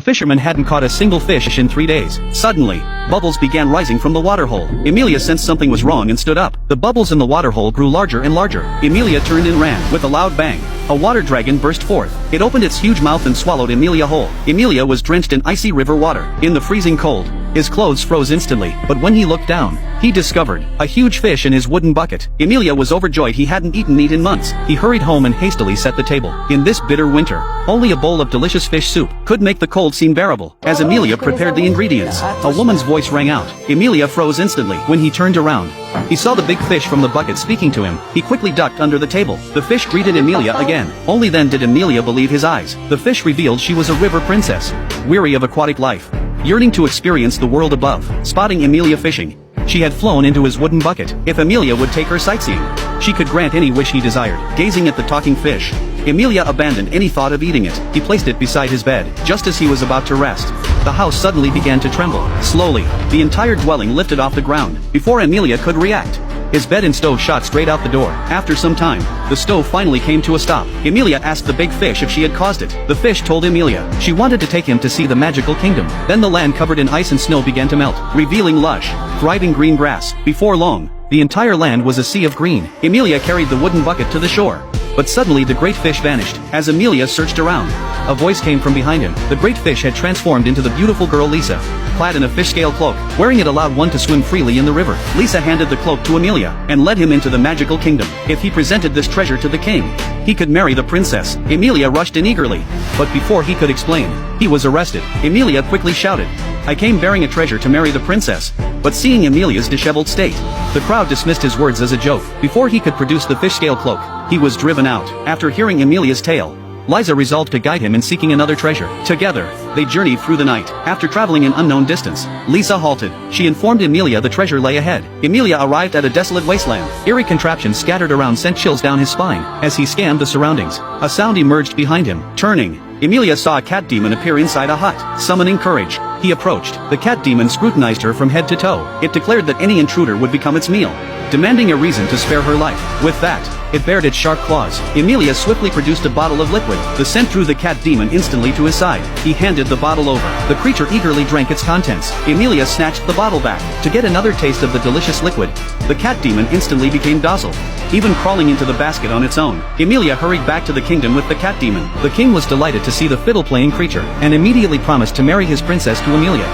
fisherman hadn't caught a single fish in 3 days. Suddenly, bubbles began rising from the waterhole. Emilia sensed something was wrong and stood up. The bubbles in the waterhole grew larger and larger. Emilia turned and ran. With a loud bang, a water dragon burst forth. It opened its huge mouth and swallowed Emilia whole. Emilia was drenched in icy river water. In the freezing cold, his clothes froze instantly, but when he looked down, he discovered a huge fish in his wooden bucket. Emilia was overjoyed. He hadn't eaten meat in months. He hurried home and hastily set the table. In this bitter winter, only a bowl of delicious fish soup could make the cold seem bearable. As Emilia prepared the ingredients, a woman's voice rang out. Emilia froze instantly. When he turned around, he saw the big fish from the bucket speaking to him. He quickly ducked under the table. The fish greeted Emilia again. Only then did Emilia believe his eyes. The fish revealed she was a river princess, weary of aquatic life, yearning to experience the world above. Spotting Emilia fishing, she had flown into his wooden bucket. If Emilia would take her sightseeing, she could grant any wish he desired. Gazing at the talking fish, Emilia abandoned any thought of eating it. He placed it beside his bed. Just as he was about to rest, the house suddenly began to tremble. Slowly, the entire dwelling lifted off the ground. Before Emilia could react, his bed and stove shot straight out the door. After some time, the stove finally came to a stop. Emilia asked the big fish if she had caused it. The fish told Emilia she wanted to take him to see the magical kingdom. Then the land covered in ice and snow began to melt, revealing lush, thriving green grass. Before long, the entire land was a sea of green. Emilia carried the wooden bucket to the shore. But suddenly the great fish vanished. As Emilia searched around, a voice came from behind him. The great fish had transformed into the beautiful girl Lisa, clad in a fish scale cloak. Wearing it allowed one to swim freely in the river. Lisa handed the cloak to Emilia and led him into the magical kingdom. If he presented this treasure to the king, he could marry the princess. Emilia rushed in eagerly, but before he could explain, he was arrested. Emilia quickly shouted, "I came bearing a treasure to marry the princess." But seeing Emilia's disheveled state, the crowd dismissed his words as a joke. Before he could produce the fish scale cloak, he was driven out. After hearing Emilia's tale, Liza resolved to guide him in seeking another treasure. Together, they journeyed through the night. After traveling an unknown distance, Lisa halted. She informed Emilia the treasure lay ahead. Emilia arrived at a desolate wasteland. Eerie contraptions scattered around sent chills down his spine. As he scanned the surroundings, a sound emerged behind him. Turning, Emilia saw a cat demon appear inside a hut. Summoning courage, he approached. The cat demon scrutinized her from head to toe. It declared that any intruder would become its meal, demanding a reason to spare her life. With that, it bared its sharp claws. Emilia swiftly produced a bottle of liquid. The scent drew the cat demon instantly to his side. He handed the bottle over. The creature eagerly drank its contents. Emilia snatched the bottle back to get another taste of the delicious liquid. The cat demon instantly became docile, even crawling into the basket on its own. Emilia hurried back to the kingdom with the cat demon. The king was delighted to see the fiddle-playing creature, and immediately promised to marry his princess to Emilia.